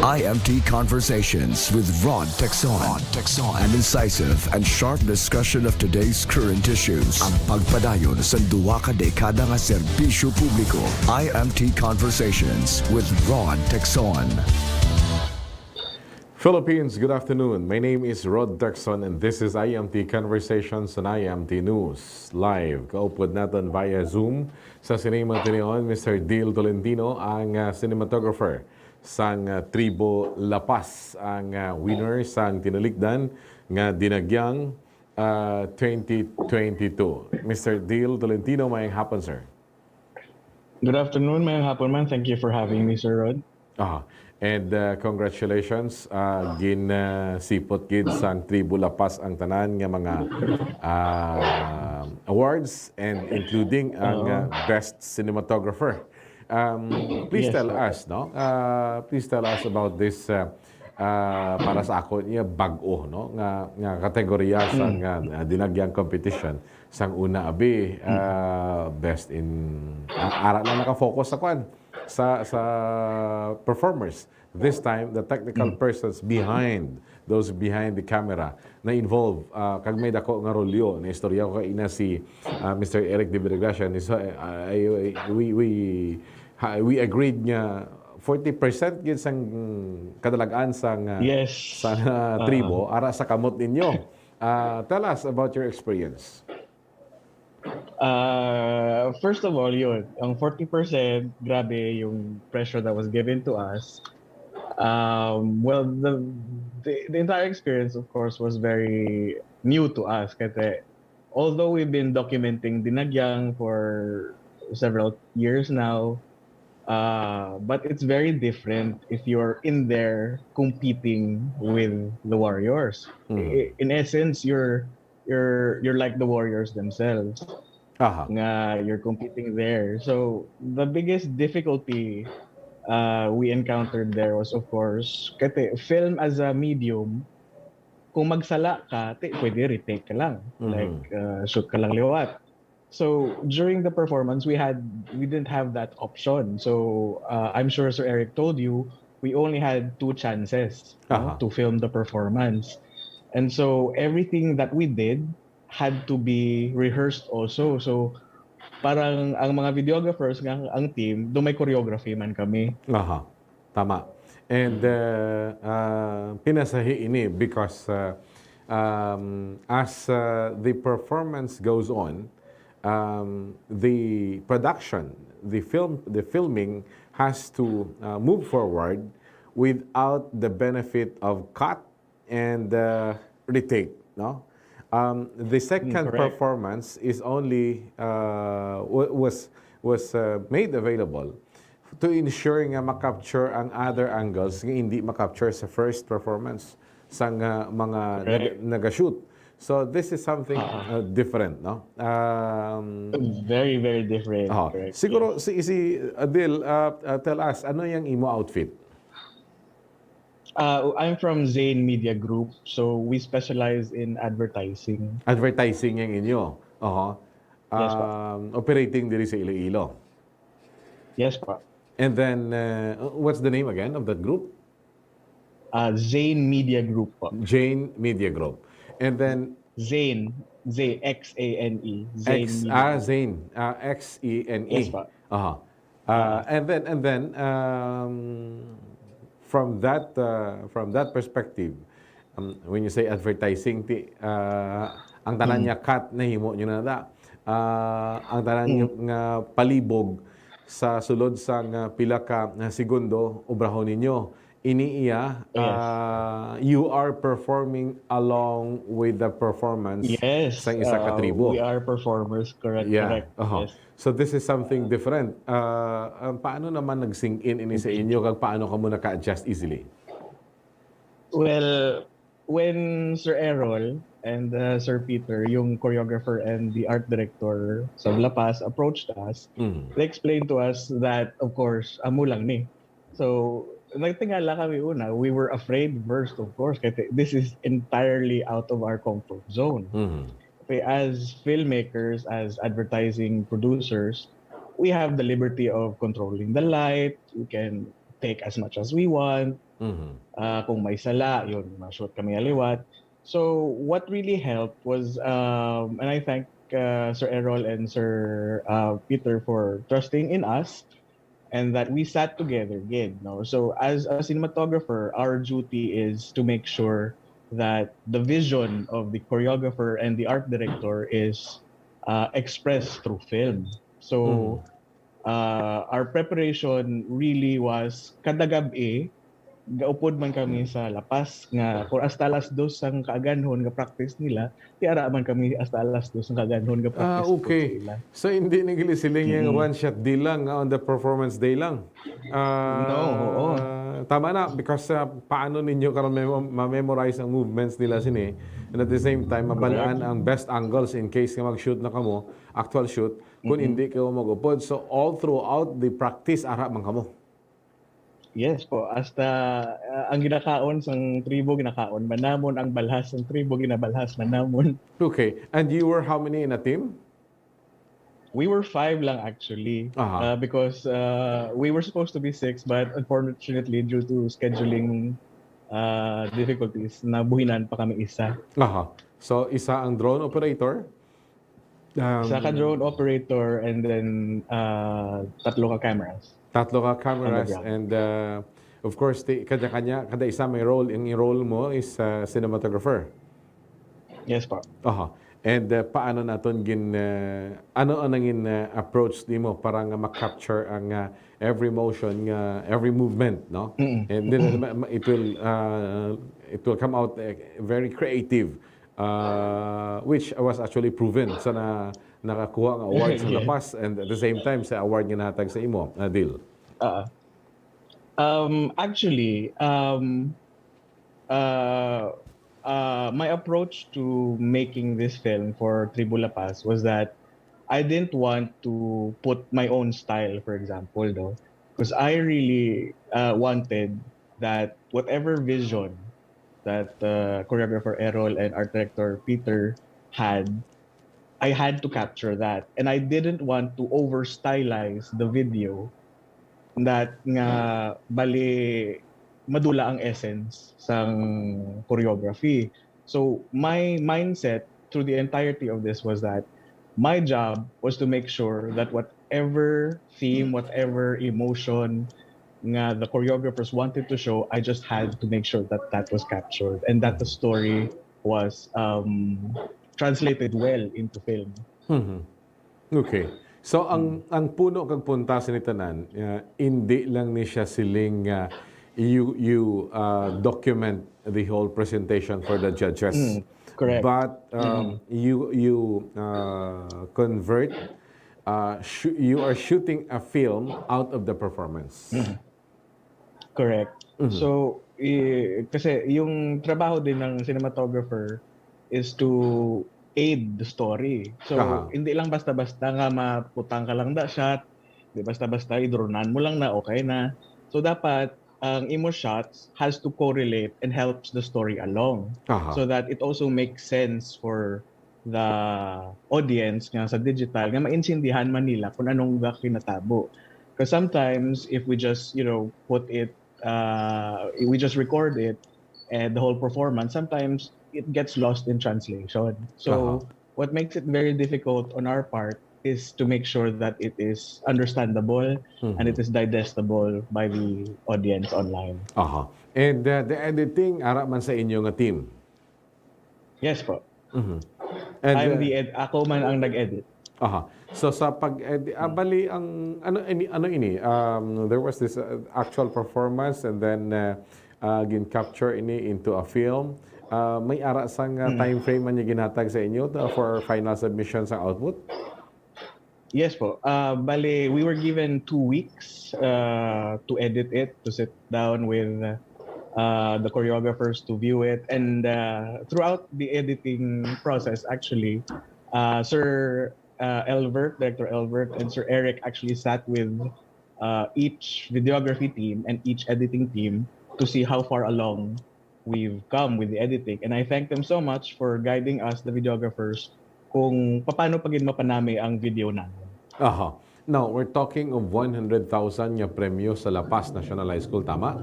IMT Conversations with RHOD TECSON. An incisive and sharp discussion of today's current issues. Ang pagpadayon sa duwa ka dekada nga serbisyo publiko. IMT Conversations with RHOD TECSON. Philippines, good afternoon. My name is RHOD TECSON and this is IMT Conversations on IMT News. Live, kaupod natin via Zoom sa Cinematographer, Mr. Tolentino, ang cinematographer sang Tribu Lapaz, ang winner sang tinalikdan nga dinagyang 2022. Mr. Tolentino, mayang hapon, sir. Good afternoon, mayang hapon man. Thank you for having me, Sir Rod. And congratulations, sipot gid sang Tribu Lapaz ang tanan nga mga awards and including ang best cinematographer. Please tell us, no? Please tell us about this para sa ako niya bag-o, no? Nga kategorya sang dinagyang competition sang una abi best in ara lang naka-focus sa kwan sa performers. This time the technical persons behind the camera na involve kag may dako nga rolyo na istorya ko ina si Mr. Eric de Vergacian is we agreed nga 40% gid sang kadalagan sang Tribu ara sa kamot ninyo. Tell us about your experience. First of all, yun, ang 40%, grabe yung pressure that was given to us. Well, the entire experience, of course, was very new to us. Kasi although we've been documenting Dinagyang for several years now, but it's very different if you're in there competing with the warriors. In essence, you're like the warriors themselves. Nga you're competing there. So the biggest difficulty we encountered there was, of course, kasi film as a medium, kung magsala ka, pwede retake ka lang. Like shoot ka lang liwat. So during the performance, we didn't have that option. So I'm sure Sir Eric told you, we only had 2 chances to film the performance. And so everything that we did had to be rehearsed also. So parang ang mga videographers ng ang team, do may choreography man kami. Tama. And pinasahi ini because as the performance goes on, the production, the filming has to move forward without the benefit of cut and retake, no? The second performance is only was made available to ensure nga makapture ang other angles nga hindi makapture sa first performance sang mga naga-shoot. So this is something different, no? Very, very different. Siguro si Adil, tell us ano yung imo outfit? I'm from Zane Media Group, so we specialize in advertising. Advertising yung inyo? Yes, operating diri sa Iloilo? Yes, pa. And then, what's the name again of that group? Zane Media Group, pa. Zane Media Group. And then... Zane, X-A-N-E. Zane, X-E-N-E. Yes, pa. And then, from that perspective, when you say advertising, ang tanan niya cut na himo nyo na da. Ang tanan niya nga palibog sa sulod sang pila ka segundo obrahon ninyo. Iniiya, you are performing along with the performance sa isa ka tribo. We are performers, correct. Yeah. Correct. Yes. So this is something different. Paano naman nag-sink in ini sa inyo kag paano ka mo naka-adjust easily? Well, when Sir Errol and Sir Peter, yung choreographer and the art director sa Lapaz approached us, they explained to us that, of course, amo lang ni. So, nagtingala kami una, we were afraid first, of course, kasi this is entirely out of our comfort zone. As filmmakers, as advertising producers, we have the liberty of controlling the light. We can take as much as we want. Kung may sala, yun, ma-shoot kami aliwat. So what really helped was, and I thank Sir Errol and Sir Peter for trusting in us, and that we sat together again. No? So as a cinematographer, our duty is to make sure that the vision of the choreographer and the art director is expressed through film. So our preparation really was kada gabi gaupod man kami sa Lapaz nga kung hasta alas 2 ang kaaganhon nga practice nila, tiara man kami hasta alas 2 ang kaaganhon nga practice pod sa Okay. ila. So, hindi nagili siling yung one shot day lang on the performance day lang. No, oo. Tama na because paano ninyo karon ma-memorize ang movements nila sini and at the same time mabalaan ang best angles in case nga mag-shoot na kamo, actual shoot, kung hindi kayo mag-upod. So all throughout the practice ara man kamo. Yes po, hasta ang ginakaon sang tribo ginakaon manamon, ang balhas sang tribo ginabalhas manamon. Okay. And you were how many in a team? We were 5 lang actually because we were supposed to be 6 but unfortunately due to scheduling difficulties nabuhinan pa kami isa. Aha. So isa ang drone operator. Isa ka drone operator and then tatlo ka cameras. Tatlo ka cameras and of course kanya-kanya kada isa may role. Yung role mo is cinematographer. Yes po. Aha. And paano naton ano ang approach nimo para nga ma-capture ang every motion every movement, no? And then it will come out very creative, which was actually proven sa nakakuha ng award sa Lapaz and at the same time sa award nga nahatag sa imo, Adil. Actually, my approach to making this film for Tribu Lapaz was that I didn't want to put my own style, for example, though, because I really wanted that whatever vision that choreographer Errol and art director Peter had, I had to capture that. And I didn't want to over-stylize the video that nga bali madula ang essence sang choreography. So my mindset through the entirety of this was that my job was to make sure that whatever theme, whatever emotion nga the choreographers wanted to show, I just had to make sure that that was captured and that the story was translated well into film. Okay. So ang puno kag puntas ni tanan, hindi lang ni siya siling you document the whole presentation for the judges. Correct. But you convert you are shooting a film out of the performance. Correct. So, kasi yung trabaho din ng cinematographer is to aid the story. So, hindi lang basta-basta nga maputang ka lang da shot, hindi basta-basta idronan mo lang na okay na. So, dapat ang imo shots has to correlate and helps the story along so that it also makes sense for the audience nga sa digital nga maintindihan man nila kung anong kinatabo. Because sometimes if we just, put it we just record it and the whole performance, sometimes it gets lost in translation. So what makes it very difficult on our part is to make sure that it is understandable and it is digestible by the audience online. And the editing, ara man sa inyo nga team? Yes po. And, ako man ang nag-edit. So sa pag-edit, bali ang ano ini? There was this actual performance and then gin-capture ini into a film. May ara sang time frame man niya ginhatag sa inyo for final submission sa output? Yes po. Bale, we were given 2 weeks to edit it, to sit down with the choreographers to view it. And throughout the editing process, actually, Sir Director Elbert, and Sir Eric actually sat with each videography team and each editing team to see how far along we've come with the editing. And I thank them so much for guiding us, the videographers, kung paano pagin mapanami ang video namin. No, we're talking of 100,000 nga premyo sa Lapaz Nationalized School, tama?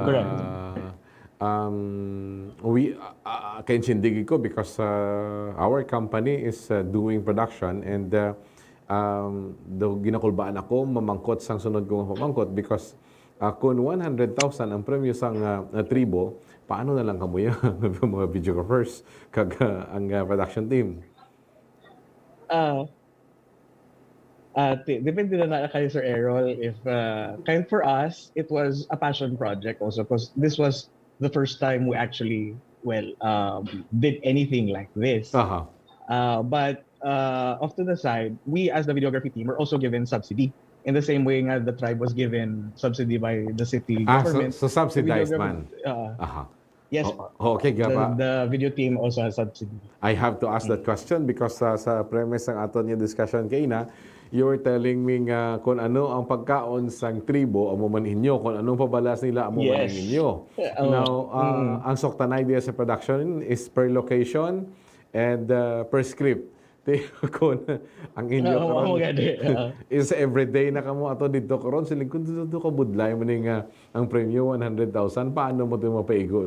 Correct. Kaya sindigi ko because our company is doing production and ginakulbaan ako mamangkot sang sunod kong mamangkot because kung 100,000 ang premyo sang Tribu, paano na lang kamo yan mga videographers kag ang production team? Depende na kayo, Sir Errol. If kind for us, it was a passion project also because this was the first time we actually did anything like this. Aha. But off to the side, we as the videography team were also given subsidy in the same way nga the tribe was given subsidy by the city government. So subsidized The man. videography- Yes, po. Okay, gaba. The video team also has subsidy. I have to ask that question because sa premise ng aton yung discussion kay na, you were telling me nga kung ano ang pagkaon sang Tribu, amo man inyo, kung anong pabalas nila, amo man Yes. inyo. Now, ang soktan idea sa production is per location and per script. Kung ang inyo karon is everyday na kamo ato dito karon siling kun dito ka budlay mo ning ang premium 100,000 paano mo to mapaigo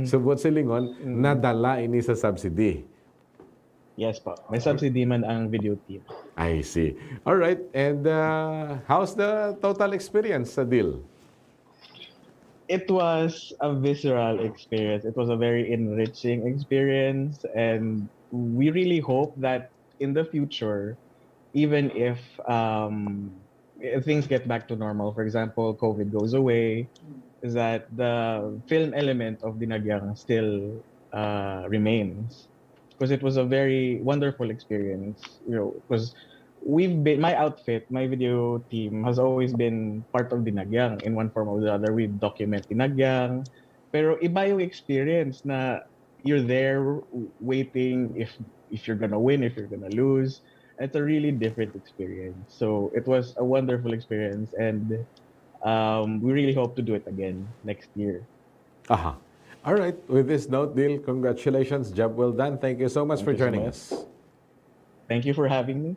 subot silingon nadala ini sa subsidy. Yes po, may subsidy man ang video team. I see. All right, and how's the total experience sa deal? It was a visceral experience. It was a very enriching experience, and we really hope that in the future, even if things get back to normal, for example, COVID goes away, is that the film element of Dinagyang still remains. Because it was a very wonderful experience. Because my outfit, my video team has always been part of Dinagyang in one form or the other. We document Dinagyang. Pero iba yung experience na you're there waiting if you're gonna win, if you're gonna lose. It's a really different experience. So it was a wonderful experience, and we really hope to do it again next year. Aha. All right. With this note, Dil, congratulations. Job well done. Thank you so much for joining us. Thank you for having me.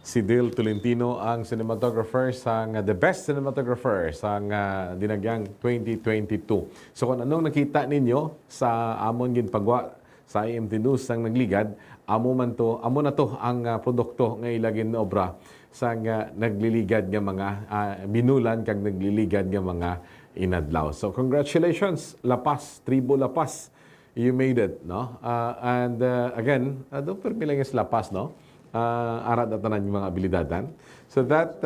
Si Dil Tolentino ang cinematographer sang the best cinematographer sang Dinagyang 2022. So kung anong nakita ninyo sa amon ginpagwa sa IMT News sang nagligad, amo na to ang produkto nga ilagin na obra sang nagliligad nga mga binulan kag nagliligad nga mga inadlaw. So congratulations, Lapaz, Tribu Lapaz. You made it, no? And again, don't permilang is Lapaz, no? Arad at tanan yung mga abilidadan. So that,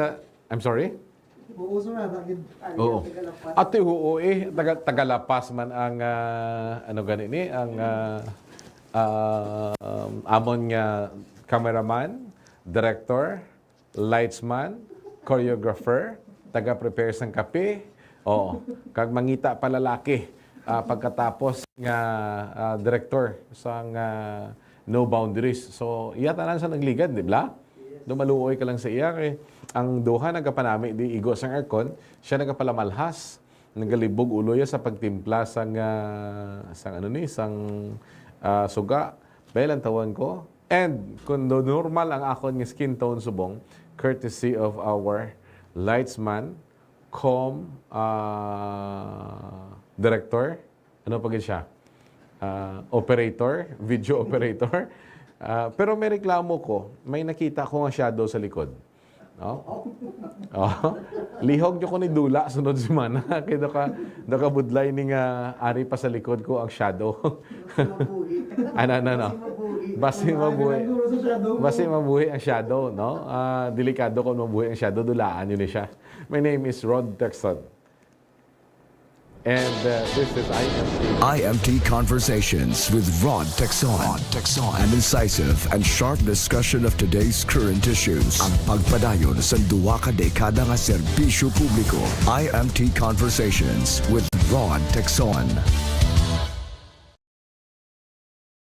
I'm sorry? Oo, sir. Oo. At oo Tagalapas man ang, ano ganini, ang amon nga cameraman, director, lightsman, choreographer, taga-prepare sang kape, kag mangita pa lalaki, pagkatapos nga director sang No Boundaries. So, iya tanan sa nagligad, di ba? Dumaluoy ka lang sa iya kay ang duha nagapanami di igo sang aircon, siya nagapalamalhas, nagalibog ulo ya sa pagtimpla sang suga. Belan tawan ko. And kung normal ang akon nga skin tone subong, courtesy of our lightsman, director, ano pa siya? Operator, video operator. Pero may reklamo ko, may nakita ko nga shadow sa likod. No? Lihog nyo ko ni Dula, sunod semana. Kaya nakabudlay ni nga ari pa sa likod ko ang shadow. No. Basi mabuhi ang shadow, no? Delikado kung mabuhi ang shadow, dulaan yun siya. My name is RHOD TECSON. And this is IMT Conversations with RHOD TECSON. An incisive and sharp discussion of today's current issues. Ang pagpadayon sa duwa ka dekada nga serbisyo publiko. IMT Conversations with RHOD TECSON.